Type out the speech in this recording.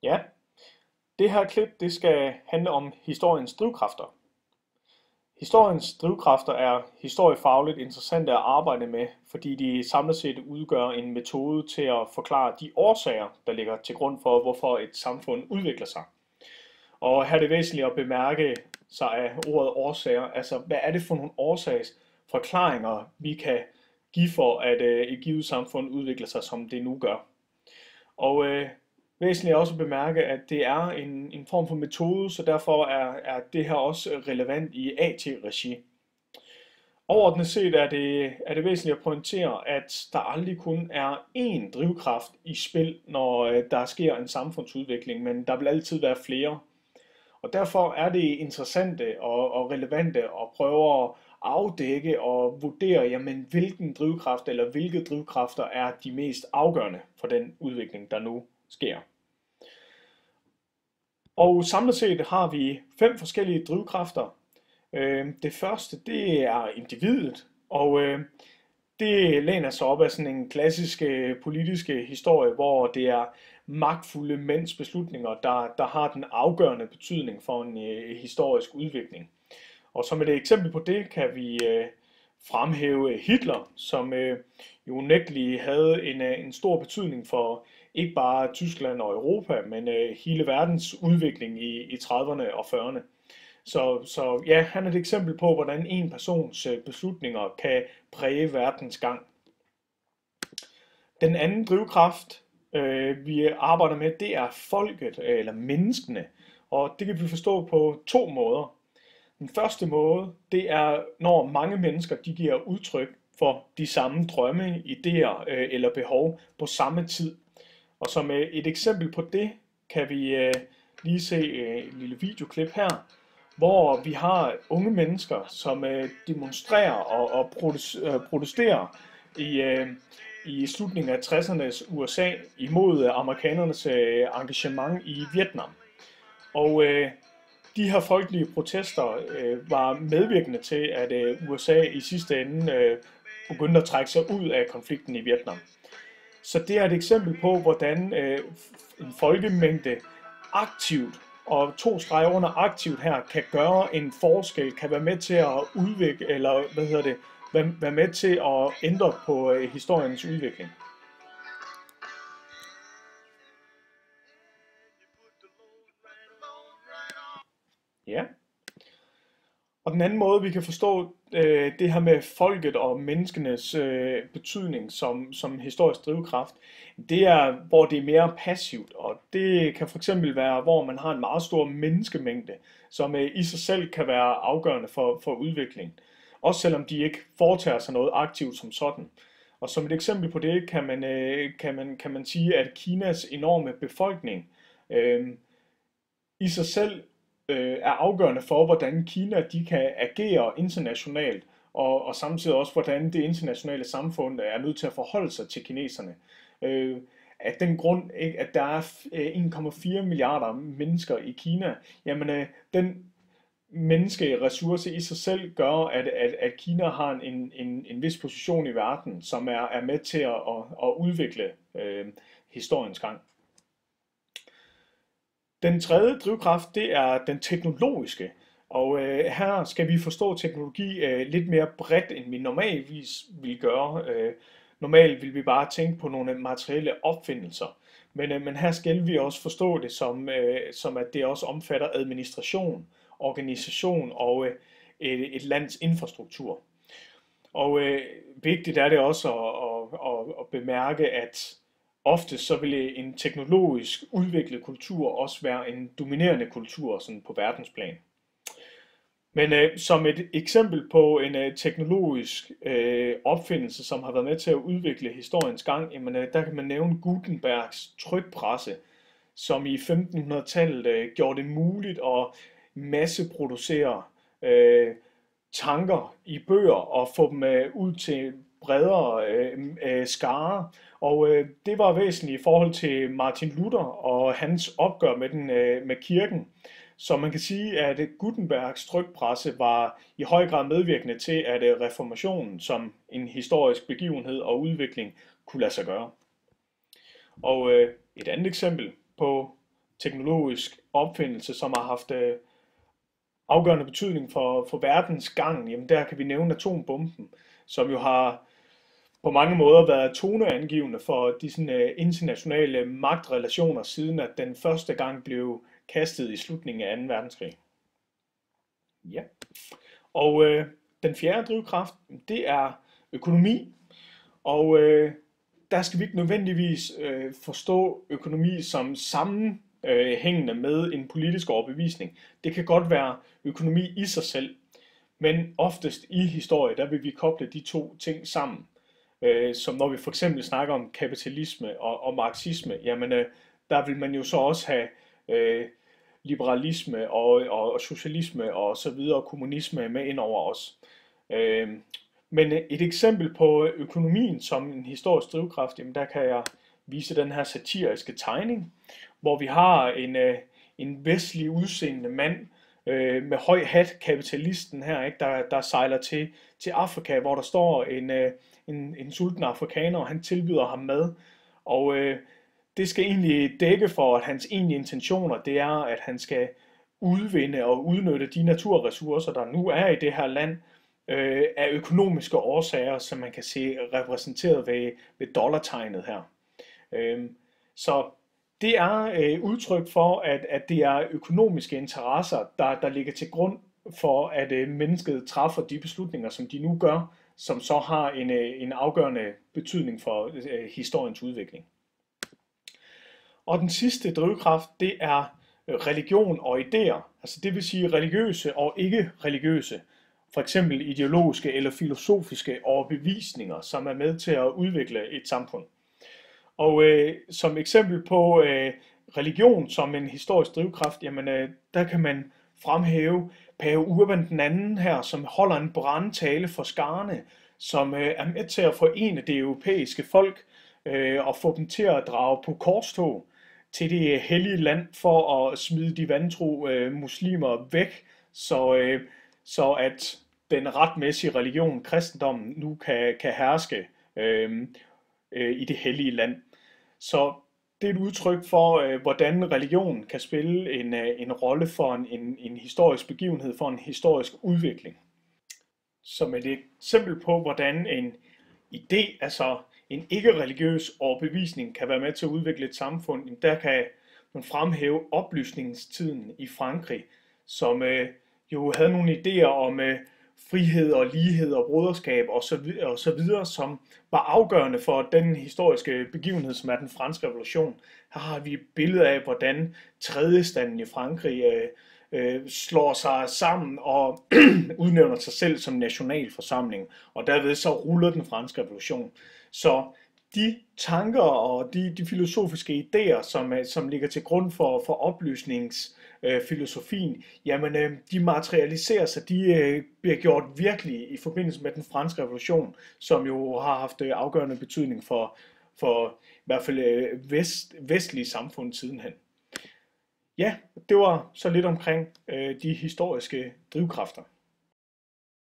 Ja, det her klip det skal handle om historiens drivkræfter. Historiens drivkræfter er historiefagligt interessante at arbejde med, fordi de samlet set udgør en metode til at forklare de årsager, der ligger til grund for, hvorfor et samfund udvikler sig. Og her er det væsentligt at bemærke sig af ordet årsager, altså hvad er det for nogle årsagsforklaringer, vi kan give for, at et givet samfund udvikler sig, som det nu gør. Og væsentligt er også at bemærke, at det er en form for metode, så derfor er det her også relevant i AT-regi. Overordnet set er det væsentligt at pointere, at der aldrig kun er én drivkraft i spil, når der sker en samfundsudvikling, men der vil altid være flere. Og derfor er det interessante og relevante at prøve at afdække og vurdere, jamen, hvilken drivkraft eller hvilke drivkræfter er de mest afgørende for den udvikling, der nu sker. Og samlet set har vi 5 forskellige drivkræfter. Det første, det er individet, og det læner sig op af sådan en klassisk politiske historie, hvor det er magtfulde mænds beslutninger, der har den afgørende betydning for en historisk udvikling. Og som et eksempel på det kan vi fremhæve Hitler, som jo unægteligt havde en stor betydning for ikke bare Tyskland og Europa, men hele verdens udvikling i 30'erne og 40'erne. Så ja, han er et eksempel på, hvordan en persons beslutninger kan præge verdens gang. Den anden drivkraft, vi arbejder med, det er folket, eller menneskene. Og det kan vi forstå på 2 måder. Den første måde, det er, når mange mennesker de giver udtryk for de samme drømme, idéer eller behov på samme tid. Og som et eksempel på det, kan vi lige se et lille videoklip her, hvor vi har unge mennesker, som demonstrerer og protesterer i slutningen af 60'ernes USA imod amerikanernes engagement i Vietnam. Og de her folkelige protester var medvirkende til, at USA i sidste ende begyndte at trække sig ud af konflikten i Vietnam. Så det er et eksempel på, hvordan en folkemængde aktivt, og 2 streger under aktivt her, kan gøre en forskel, kan være med til at udvikle, eller være med til at ændre på historiens udvikling. Ja. Og den anden måde, vi kan forstå det her med folket og menneskenes betydning som historisk drivkraft, det er, hvor det er mere passivt. Og det kan for eksempel være, hvor man har en meget stor menneskemængde, som i sig selv kan være afgørende for udviklingen. Også selvom de ikke foretager sig noget aktivt som sådan. Og som et eksempel på det kan man sige, at Kinas enorme befolkning i sig selv er afgørende for, hvordan Kina de kan agere internationalt, og samtidig også, hvordan det internationale samfund er nødt til at forholde sig til kineserne. Af den grund, ikke, at der er 1,4 milliarder mennesker i Kina, jamen den menneskeressource i sig selv gør, at Kina har en vis position i verden, som er med til at udvikle historiens gang. Den tredje drivkraft, det er den teknologiske. Og her skal vi forstå teknologi lidt mere bredt, end vi normalvis vil gøre. Normalt vil vi bare tænke på nogle materielle opfindelser. Men her skal vi også forstå det som at det også omfatter administration, organisation og et lands infrastruktur. Og vigtigt er det også at bemærke, at ofte så vil en teknologisk udviklet kultur også være en dominerende kultur sådan på verdensplan. Men som et eksempel på en teknologisk opfindelse, som har været med til at udvikle historiens gang, jamen, der kan man nævne Gutenbergs trykpresse, som i 1500-tallet gjorde det muligt at masseproducere tanker i bøger og få dem ud til bredere skare. Og det var væsentligt i forhold til Martin Luther og hans opgør med kirken. Så man kan sige, at Gutenbergs trykpresse var i høj grad medvirkende til, at reformationen som en historisk begivenhed og udvikling kunne lade sig gøre. Og et andet eksempel på teknologisk opfindelse, som har haft afgørende betydning for verdens gang, jamen der kan vi nævne atombomben, som jo har på mange måder været toneangivende for de sådan, internationale magtrelationer, siden at den første gang blev kastet i slutningen af 2. verdenskrig. Ja. Og den fjerde drivkraft, det er økonomi, og der skal vi ikke nødvendigvis forstå økonomi som sammenhængende med en politisk overbevisning. Det kan godt være økonomi i sig selv, men oftest i historie, der vil vi koble de to ting sammen. Som når vi for eksempel snakker om kapitalisme og marxisme, jamen der vil man jo så også have liberalisme og socialisme og så videre, kommunisme med ind over os. Men et eksempel på økonomien som en historisk drivkraft, jamen der kan jeg vise den her satiriske tegning, hvor vi har en vestlig udseende mand med høj hat, kapitalisten her, ikke, der sejler til Afrika, hvor der står en sulten afrikaner, og han tilbyder ham mad. Og det skal egentlig dække for, at hans egentlige intentioner, det er, at han skal udvinde og udnytte de naturressourcer, der nu er i det her land, af økonomiske årsager, som man kan se repræsenteret ved dollartegnet her. Så det er udtryk for, at det er økonomiske interesser, der ligger til grund for, at mennesket træffer de beslutninger, som de nu gør, som så har en afgørende betydning for historiens udvikling. Og den sidste drivkraft, det er religion og idéer, altså det vil sige religiøse og ikke religiøse, for eksempel ideologiske eller filosofiske overbevisninger, som er med til at udvikle et samfund. Og som eksempel på religion som en historisk drivkraft, jamen der kan man fremhæve Pave Urban den anden her, som holder en brandtale for skarne, som er med til at forene det europæiske folk og få dem til at drage på korstog til det hellige land for at smide de vantro muslimer væk, så at den retmæssige religion, kristendommen, nu kan herske i det hellige land. Så det er et udtryk for, hvordan religion kan spille en rolle for en historisk begivenhed, for en historisk udvikling. Som et eksempel på, hvordan en idé, altså en ikke-religiøs overbevisning, kan være med til at udvikle et samfund, der kan man fremhæve oplysningstiden i Frankrig, som jo havde nogle idéer om frihed og lighed og broderskab og så videre, som var afgørende for den historiske begivenhed, som er den franske revolution. Her har vi et billede af, hvordan tredjestanden i Frankrig slår sig sammen og udnævner sig selv som nationalforsamling, og derved så ruller den franske revolution. Så de tanker og de filosofiske idéer, som ligger til grund for oplysningsfilosofien, jamen de materialiserer sig, de bliver gjort virkelige i forbindelse med den franske revolution, som jo har haft afgørende betydning for i hvert fald vestlige samfund sidenhen. Ja, det var så lidt omkring de historiske drivkræfter.